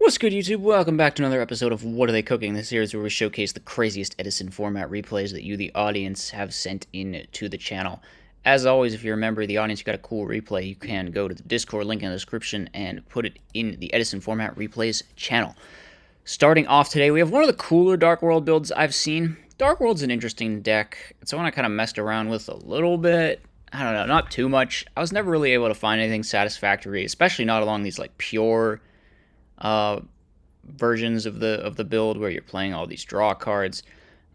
What's good, YouTube? Welcome back to another episode of What Are They Cooking? This series where we showcase the craziest Edison Format replays that you, the audience, have sent in to the channel. As always, if you're a member of the audience, you got a cool replay, you can go to the Discord link in the description and put it in the Edison Format replays channel. Starting off today, we have one of the cooler Dark World builds I've seen. Dark World's an interesting deck. It's one I kind of messed around with a little bit. I don't know, not too much. I was never really able to find anything satisfactory, especially not along these like pure versions of the build where you're playing all these draw cards.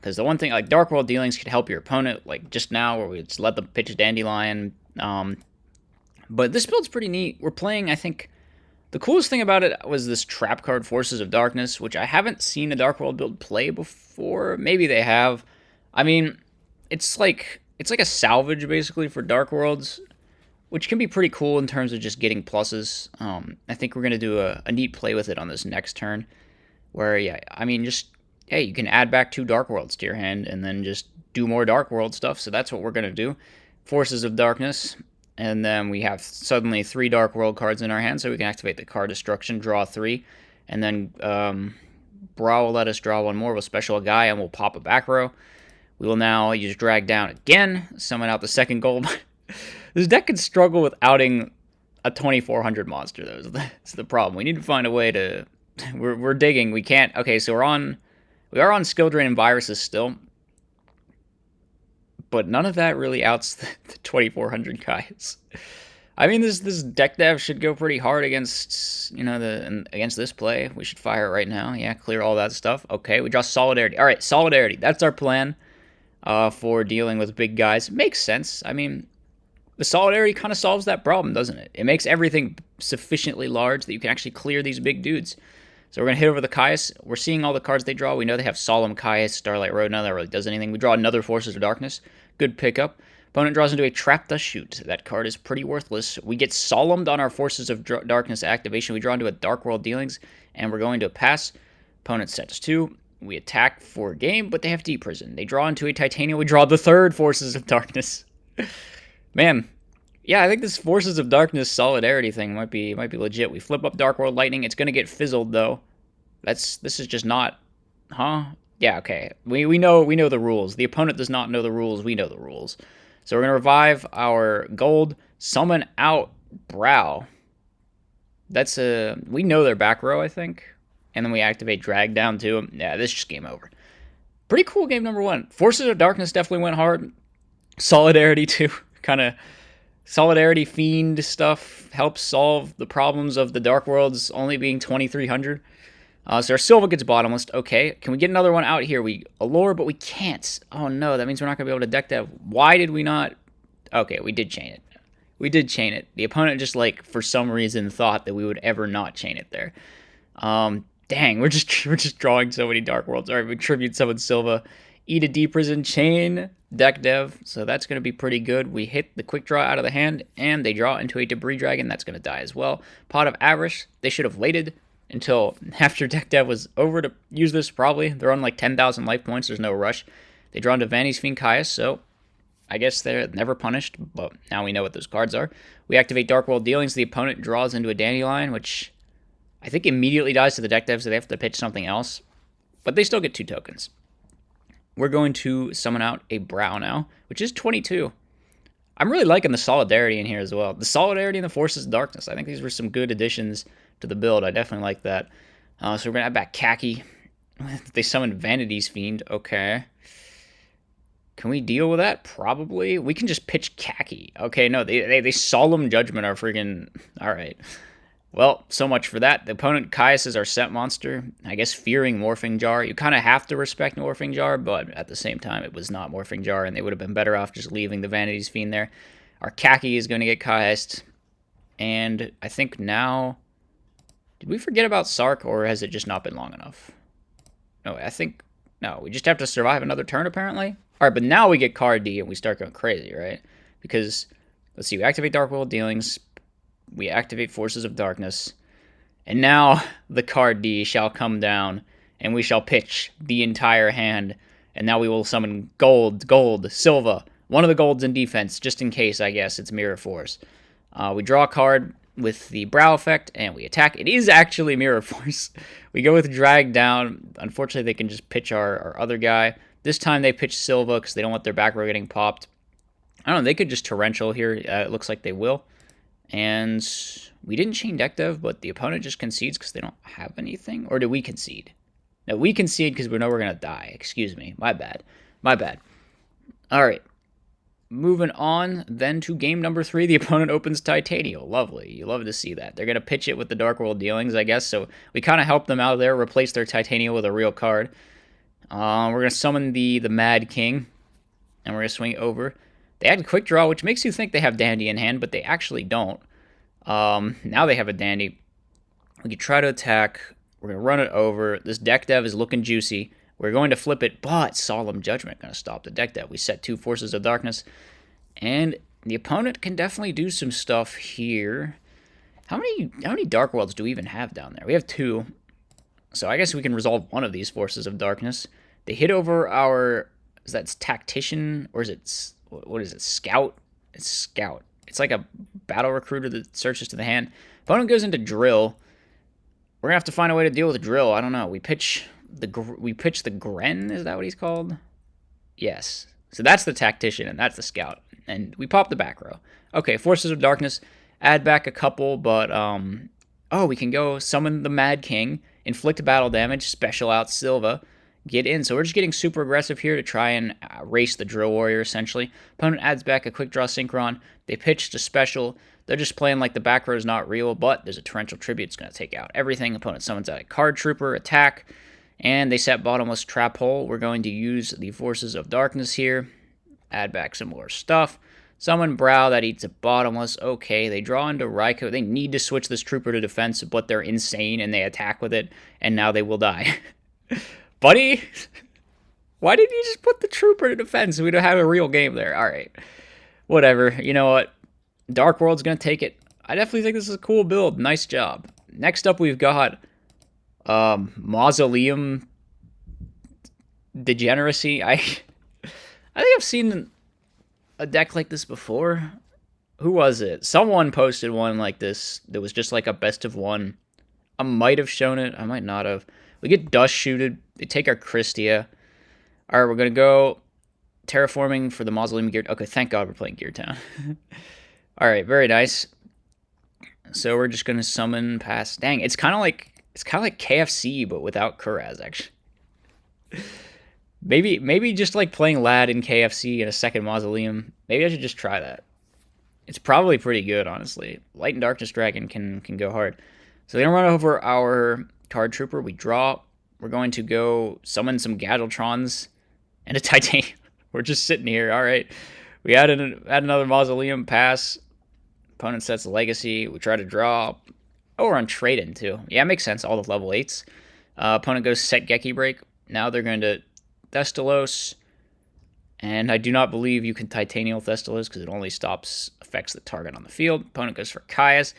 Because the one thing, like, Dark World dealings can help your opponent, like just now where we just let them pitch a Dandelion. But this build's pretty neat. We're playing, I think, the coolest thing about it was this trap card, Forces of Darkness, which I haven't seen a Dark World build play before. Maybe they have. I mean, it's like a salvage basically for Dark Worlds, which can be pretty cool in terms of just getting pluses. I think we're going to do a neat play with it on this next turn, where, yeah, I mean, just, hey, you can add back 2 Dark Worlds to your hand and then just do more Dark World stuff, so that's what we're going to do. Forces of Darkness, and then we have suddenly 3 Dark World cards in our hand, so we can activate the card Destruction, draw 3, and then Bra will let us draw 1 more. We'll special a guy, and we'll pop a back row. We will now use Drag Down again, summon out the second gold. This deck can struggle with outing a 2400 monster, though. That's the problem. We need to find a way to... We're digging. We can't... Okay, so we are on Skill Drain and Viruses still. But none of that really outs the 2400 guys. I mean, this deck dev should go pretty hard against, you know, against this play. We should fire it right now. Yeah, clear all that stuff. Okay, we draw Solidarity. All right, Solidarity. That's our plan for dealing with big guys. Makes sense. I mean... The Solidarity kind of solves that problem, doesn't it? It makes everything sufficiently large that you can actually clear these big dudes. So we're going to hit over the Caius. We're seeing all the cards they draw. We know they have Solemn Caius, Starlight Road. None of that really does anything. We draw another Forces of Darkness. Good pickup. Opponent draws into a Trap the Shoot. That card is pretty worthless. We get Solemned on our Forces of Darkness activation. We draw into a Dark World Dealings, and we're going to pass. Opponent sets 2. We attack for a game, but they have Deep Prison. They draw into a Titanium. We draw the 3rd Forces of Darkness. Man, yeah, I think this Forces of Darkness Solidarity thing might be legit. We flip up Dark World Lightning. It's gonna get fizzled though. This is just not, huh? Yeah, okay. We know the rules. The opponent does not know the rules. We know the rules. So we're gonna revive our gold, summon out Brow. That's we know their back row, I think, and then we activate Drag Down to them. Yeah, this is just game over. Pretty cool game number 1. Forces of Darkness definitely went hard. Solidarity too. Kind of Solidarity Fiend stuff helps solve the problems of the Dark Worlds only being 2300. So our Silva gets bottomless. Okay, can we get another one out here? We allure, but we can't. Oh no, that means we're not going to be able to deck that. Why did we not? Okay, we did chain it. We did chain it. The opponent just, like, for some reason thought that we would ever not chain it there. Dang, we're just drawing so many Dark Worlds. All right, we tribute summon Silva. Eat a Deep Prison, chain deck dev, so that's going to be pretty good. We hit the Quickdraw out of the hand, and they draw into a Debris Dragon. That's going to die as well. Pot of Avarice. They should have waited until after deck dev was over to use this, probably. They're on like 10,000 life points. There's no rush. They draw into Vanity's Fiend Caius, so I guess they're never punished, but now we know what those cards are. We activate Dark World Dealings. The opponent draws into a Dandelion, which I think immediately dies to the deck dev, so they have to pitch something else. But they still get 2 tokens. We're going to summon out a Brow now, which is 22. I'm really liking the Solidarity in here as well. The Solidarity and the Forces of Darkness. I think these were some good additions to the build. I definitely like that. So we're going to add back Khaki. They summoned Vanity's Fiend. Okay. Can we deal with that? Probably. We can just pitch Khaki. Okay, no, they Solemn Judgment our freaking... All right. Well, so much for that. The opponent, Caius, is our set monster. I guess fearing Morphing Jar. You kind of have to respect Morphing Jar, but at the same time, it was not Morphing Jar, and they would have been better off just leaving the Vanity's Fiend there. Our Khaki is going to get Caiused. And I think now... Did we forget about Sark, or has it just not been long enough? No, I think... No, we just have to survive another turn, apparently? Alright, but now we get card D, and we start going crazy, right? Because, let's see, we activate Dark World Dealings... We activate Forces of Darkness, and now the card D shall come down, and we shall pitch the entire hand, and now we will summon gold, Silva, one of the golds in defense, just in case, I guess, it's Mirror Force. We draw a card, with the brow effect, and we attack. It is actually Mirror Force. We go with drag down. Unfortunately, they can just pitch our other guy. This time they pitch Silva because they don't want their back row getting popped. I don't know, they could just torrential here. It looks like they will. And we didn't chain deck dev, but the opponent just concedes because they don't have anything. Or do we concede? No, we concede because we know we're going to die. Excuse me. My bad. My bad. All right. Moving on then to game number 3. The opponent opens Titanium. Lovely. You love to see that. They're going to pitch it with the Dark World dealings, I guess. So we kind of helped them out there, replace their Titanium with a real card. We're going to summon the Mad King. And we're going to swing over. They had Quickdraw, which makes you think they have Dandy in hand, but they actually don't. Now they have a Dandy. We could try to attack. We're going to run it over. This deck dev is looking juicy. We're going to flip it, but Solemn Judgment going to stop the deck dev. We set 2 Forces of Darkness. And the opponent can definitely do some stuff here. How many Dark Worlds do we even have down there? We have 2. So I guess we can resolve one of these Forces of Darkness. They hit over our... Is that Tactician? Or is it... What is it? Scout? It's Scout. It's like a battle recruiter that searches to the hand. Opponent goes into Drill. We're going to have to find a way to deal with Drill. I don't know. We pitch the Gren. Is that what he's called? Yes. So that's the Tactician, and that's the Scout. And we pop the back row. Okay, Forces of Darkness. Add back a couple, but... Oh, we can go summon the Mad King. Inflict battle damage. Special out Silva. Get in. So we're just getting super aggressive here to try and race the Drill Warrior, essentially. Opponent adds back a Quickdraw Synchron. They pitched a special. They're just playing like the back row is not real, but there's a Torrential Tribute. It's going to take out everything. Opponent summons out a Card Trooper, attack, and they set Bottomless Trap Hole. We're going to use the Forces of Darkness here. Add back some more stuff. Summon Brow, that eats a Bottomless. Okay, they draw into Raikou. They need to switch this Trooper to defense, but they're insane, and they attack with it, and now they will die. Buddy, why didn't you just put the Trooper to defense? We don't have a real game there. All right. Whatever. You know what? Dark World's going to take it. I definitely think this is a cool build. Nice job. Next up, we've got Mausoleum Degeneracy. I think I've seen a deck like this before. Who was it? Someone posted one like this that was just like a best of one. I might have shown it. I might not have. We get Dust Shooted. They take our Christia. All right, we're going to go Terraforming for the Mausoleum Gear. Okay, thank God we're playing Gear Town. All right, very nice. So we're just going to summon past... Dang, it's kind of like KFC, but without Kuraz, actually. Maybe just like playing Lad in KFC in a second Mausoleum. Maybe I should just try that. It's probably pretty good, honestly. Light and Darkness Dragon can go hard. So they're going to run over our... Card Trooper, we draw. We're going to go summon some Gadgetrons and a Titanium. We're just sitting here. All right. We add another Mausoleum, pass. Opponent sets Legacy. We try to draw. Oh, we're on Trade-In, too. Yeah, it makes sense. All the level 8s. Opponent goes set Geki Break. Now they're going to Thestalos. And I do not believe you can Titanial Thestalos because it only affects the target on the field. Opponent goes for Caius.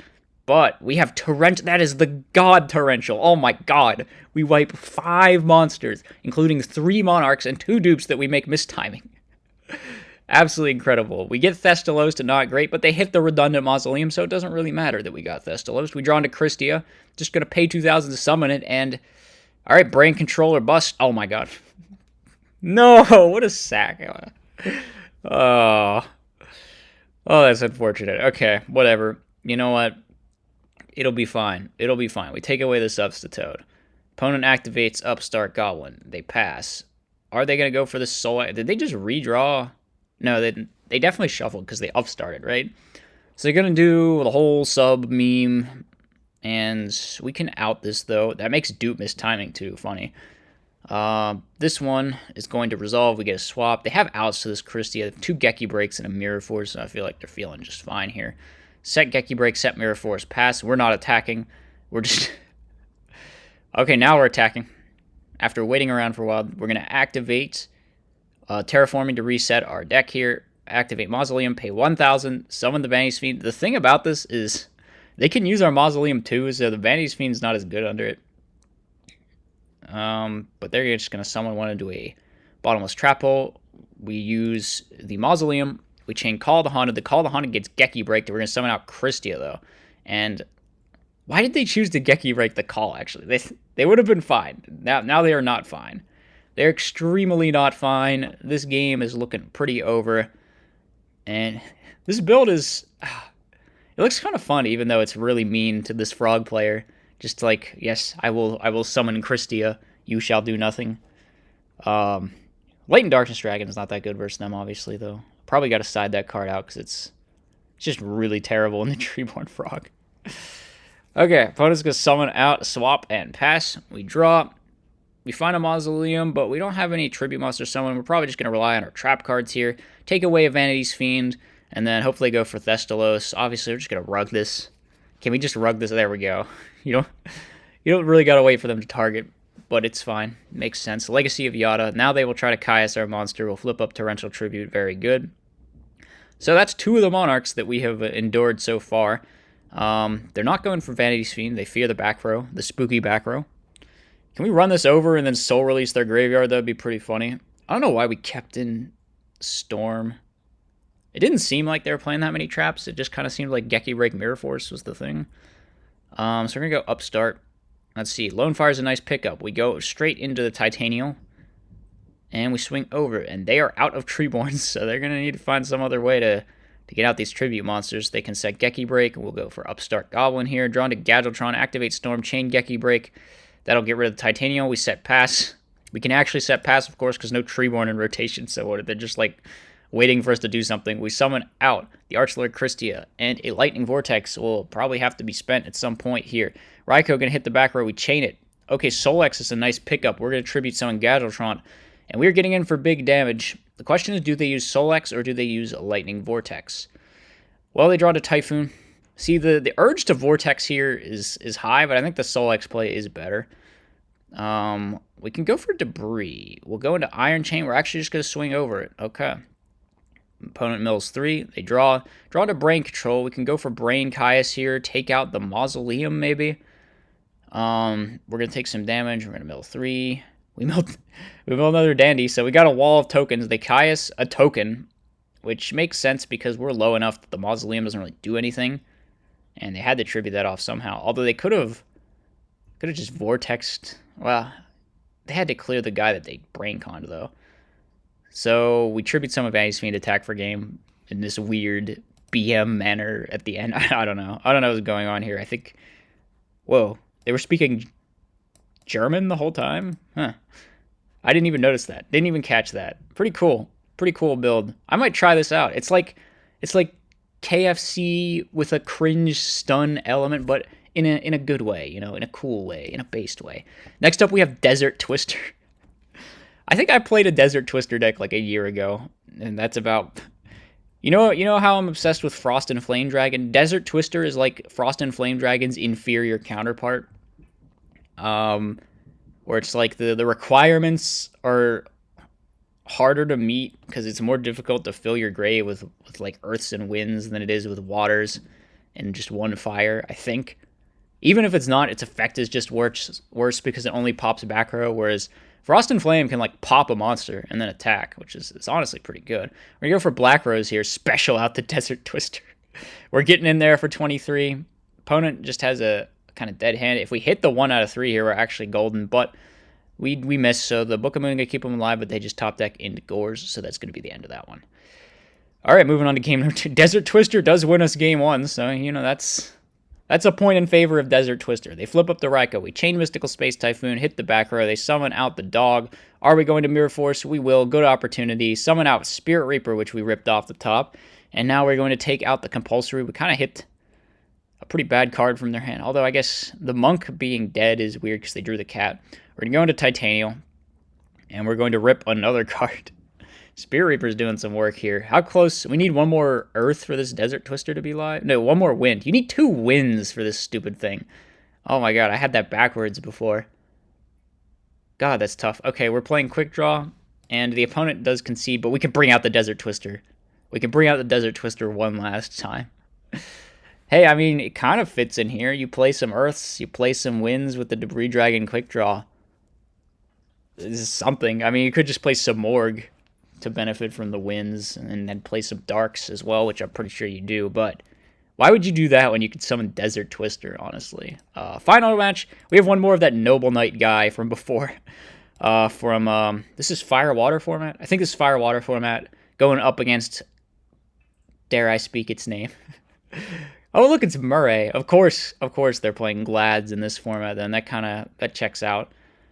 But we have Torrent. That is the God Torrential. Oh my God. We wipe 5 monsters, including 3 Monarchs and 2 dupes that we make mistiming. Absolutely incredible. We get Thestalos to not great, but they hit the redundant Mausoleum, so it doesn't really matter that we got Thestalos. We draw into Christia. Just going to pay 2,000 to summon it, and... Alright, Brain Controller bust. Oh my God. No, what a sack. Oh, that's unfortunate. Okay, whatever. You know what? It'll be fine. It'll be fine. We take away the Substitute. Opponent activates Upstart Goblin. They pass. Are they going to go for the Soul? Did they just redraw? No, they definitely shuffled because they upstarted, right? So they're going to do the whole sub meme. And we can out this, though. That makes dupe miss timing, too. Funny. This one is going to resolve. We get a swap. They have outs to this Christia. 2 Geki Breaks and a Mirror Force, so I feel like they're feeling just fine here. Set Geki Break, set Mirror Force, pass. We're not attacking. We're just... Okay, now we're attacking. After waiting around for a while, we're going to activate Terraforming to reset our deck here. Activate Mausoleum, pay 1,000, summon the Vanity's Fiend. The thing about this is they can use our Mausoleum too, so the Vanity's Fiend's not as good under it. But they're just going to summon one into a Bottomless Trap Hole. We use the Mausoleum. We chain Call the Haunted. The Call the Haunted gets Geki Breaked. We're going to summon out Christia, though. And why did they choose to Geki Rake the call, actually? They would have been fine. Now they are not fine. They're extremely not fine. This game is looking pretty over. And this build is... It looks kind of fun, even though it's really mean to this frog player. Just like, yes, I will summon Christia. You shall do nothing. Latent Darkness Dragon is not that good versus them, obviously, though. Probably got to side that card out because it's just really terrible in the Treeborn Frog. Okay, opponent's going to summon out, swap, and pass. We draw. We find a Mausoleum, but we don't have any Tribute Monster summon. We're probably just going to rely on our trap cards here. Take away a Vanity's Fiend, and then hopefully go for Thestalos. Obviously, we're just going to rug this. Can we just rug this? There we go. You don't really got to wait for them to target, but it's fine. Makes sense. Legacy of Yada. Now they will try to Caius our monster. We'll flip up Torrential Tribute. Very good. So that's 2 of the Monarchs that we have endured so far. They're not going for Vanity's Fiend. They fear the back row, the spooky back row. Can we run this over and then soul release their graveyard? That would be pretty funny. I don't know why we kept in Storm. It didn't seem like they were playing that many traps. It just kind of seemed like Geki Rake Mirror Force was the thing. So we're going to go Upstart. Let's see. Lone Fire is a nice pickup. We go straight into the Titanial. And we swing over. And they are out of Treeborns, so they're going to need to find some other way to get out these Tribute Monsters. They can set Geki Break. We'll go for Upstart Goblin here. Drawn to Gadgetron. Activate Storm. Chain Geki Break. That'll get rid of the Titanial. We set Pass. We can actually set Pass, of course, because no Treeborn in rotation. So what? They're just like waiting for us to do something. We summon out the Archlord Christia, and a Lightning Vortex will probably have to be spent at some point here. Raikou going to hit the back row. We chain it. Okay, Solex is a nice pickup. We're going to tribute summon Gadgetron, and we're getting in for big damage. The question is, do they use Solex or do they use a Lightning Vortex? Well, they draw to Typhoon. See, the urge to Vortex here is high, but I think the Solex play is better. We can go for Debris. We'll go into Iron Chain. We're actually just going to swing over it. Okay. Opponent mills 3. They draw to Brain Control. We can go for Brain Caius here. Take out the Mausoleum, maybe. We're going to take some damage. We're going to mill 3. We mill another Dandy. So we got a wall of tokens. They Caius a token, which makes sense because we're low enough that the Mausoleum doesn't really do anything. And they had to tribute that off somehow. Although they could have just Vortexed. Well, they had to clear the guy that they Brain Conned, though. So we tribute some of Vanity's Fiend, attack for game in this weird BM manner at the end. I don't know. I don't know what's going on here. I think... Whoa. They were speaking German the whole time? Huh. I didn't even notice that. Didn't even catch that. Pretty cool. Pretty cool build. I might try this out. It's like KFC with a cringe stun element, but in a good way, you know, in a cool way, in a based way. Next up, we have Desert Twister. I think I played a Desert Twister deck like a year ago, and that's about... You know how I'm obsessed with Frost and Flame Dragon? Desert Twister is like Frost and Flame Dragon's inferior counterpart. Where it's like the requirements are harder to meet because it's more difficult to fill your grave with like earths and winds than it is with waters and just one fire, I think. Even if it's not, its effect is just worse because it only pops back row, whereas Frost and Flame can like pop a monster and then attack, which is honestly pretty good. We're going to go for Black Rose here, special out the Desert Twister. We're getting in there for 23. Opponent just has a kind of dead hand. If we hit the 1 out of 3 here, we're actually golden, but we miss, so the Book of Moon going to keep them alive, but they just top deck into Gores, so that's going to be the end of that one. All right, moving on to game number 2. Desert Twister does win us game 1, so, you know, that's a point in favor of Desert Twister. They flip up the Raikou. We chain Mystical Space Typhoon, hit the back row. They summon out the dog. Are we going to Mirror Force? We will. Go to Opportunity. Summon out Spirit Reaper, which we ripped off the top. And now we're going to take out the Compulsory. We kind of hit a pretty bad card from their hand. Although I guess the Monk being dead is weird because they drew the cat. We're going to go into Titanial. And we're going to rip another card. Spirit Reaper's doing some work here. How close? We need one more Earth for this Desert Twister to be live? No, one more Wind. You need 2 winds for this stupid thing. Oh my god, I had that backwards before. God, that's tough. Okay, we're playing Quickdraw, and the opponent does concede, but we can bring out the Desert Twister. We can bring out the Desert Twister one last time. Hey, I mean, it kind of fits in here. You play some Earths, you play some Winds with the Debris Dragon Quickdraw. This is something. I mean, you could just play some Morgue to benefit from the winds, and then play some darks as well, which I'm pretty sure you do, but Why would you do that when you could summon Desert Twister, honestly? Final match. We have one more of that Noble Knight guy from before. This is Fire Water format? I think this is Fire Water format going up against, dare I speak its name? Oh, look, it's Murray. Of course they're playing Glads in this format, then that checks out.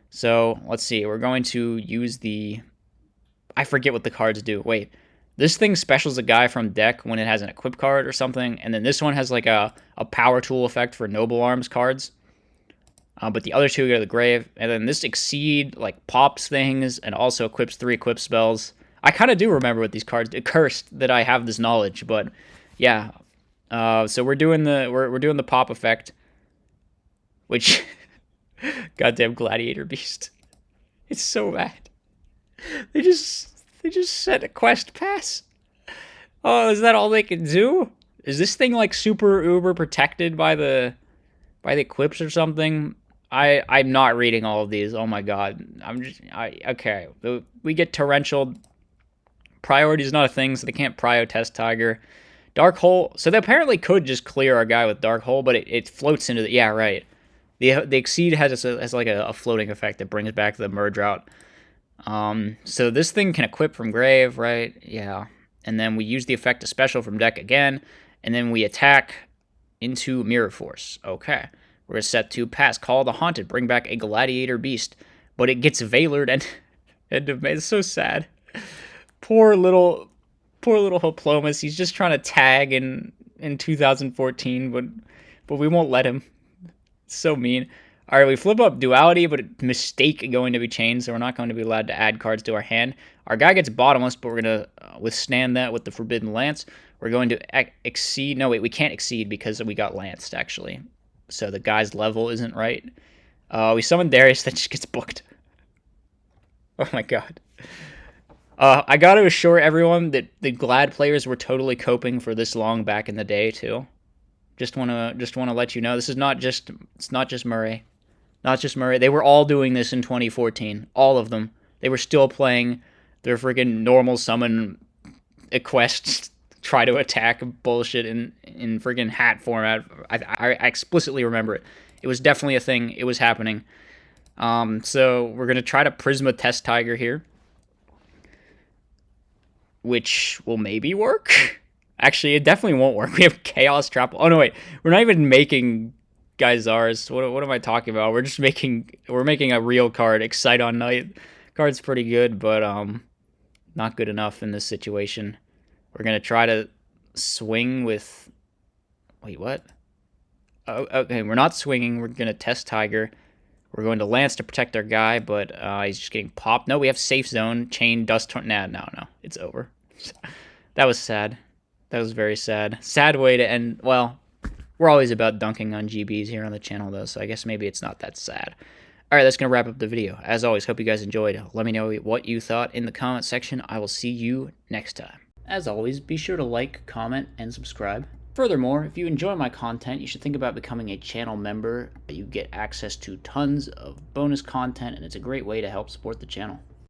So, let's see. We're going to use the... I forget what the cards do. Wait. This thing specials a guy from deck when it has an equip card or something, and then this one has like a power tool effect for Noble Arms cards. But the other two go to the grave, and then this Exceed like pops things and also equips 3 equip spells. I kind of do remember what these cards do. Cursed that I have this knowledge, but yeah. So we're doing the pop effect, which goddamn Gladiator Beast. It's so bad. They just set a quest pass. Oh, is that all they can do? Is this thing like super uber protected by the equips or something? I'm not reading all of these. Oh my god. Okay. We get torrential. Priority is not a thing, so they can't prio test Tiger. Dark Hole. So they apparently could just clear our guy with Dark Hole, but it floats into the... Yeah, right. The Exceed has like a floating effect that brings back the merge route. So this thing can equip from grave, right? Yeah. And then we use the effect of special from deck again, and then we attack into Mirror Force. Okay. We're going to set to pass. Call the Haunted. Bring back a Gladiator Beast. But it gets Veilered and it's so sad. Poor little Hoplomus. He's just trying to tag in 2014, but we won't let him. It's so mean. All right, we flip up Duality, but mistake going to be chained, so we're not going to be allowed to add cards to our hand. Our guy gets Bottomless, but we're going to withstand that with the Forbidden Lance. We're going to exceed... No, wait, we can't exceed because we got Lanced, actually. So the guy's level isn't right. We summon Darius, that just gets booked. Oh my god. I got to assure everyone that the Glad players were totally coping for this long back in the day, too. Just want to let you know, it's not just Murray. Not just Murray. They were all doing this in 2014. All of them. They were still playing their freaking normal summon quests, try to attack bullshit in freaking hat format. I explicitly remember it. It was definitely a thing. It was happening. So we're going to try to Prisma Test Tiger here, which will maybe work. Actually, it definitely won't work. We have Chaos Trap. Oh, no, wait. We're not even making... Geyzars. What am I talking about? We're making a real card. Excite on Night. Card's pretty good, but not good enough in this situation. We're gonna try to swing with... Wait, what? Oh, okay, we're not swinging. We're gonna test Tiger. We're going to Lance to protect our guy, but he's just getting popped. No, we have Safe Zone, Chain, Dust Torn. Nah, no. It's over. That was sad. That was very sad. Sad way to end... Well... We're always about dunking on GBs here on the channel, though, so I guess maybe it's not that sad. Alright, that's going to wrap up the video. As always, hope you guys enjoyed. Let me know what you thought in the comment section. I will see you next time. As always, be sure to like, comment, and subscribe. Furthermore, if you enjoy my content, you should think about becoming a channel member. You get access to tons of bonus content, and it's a great way to help support the channel.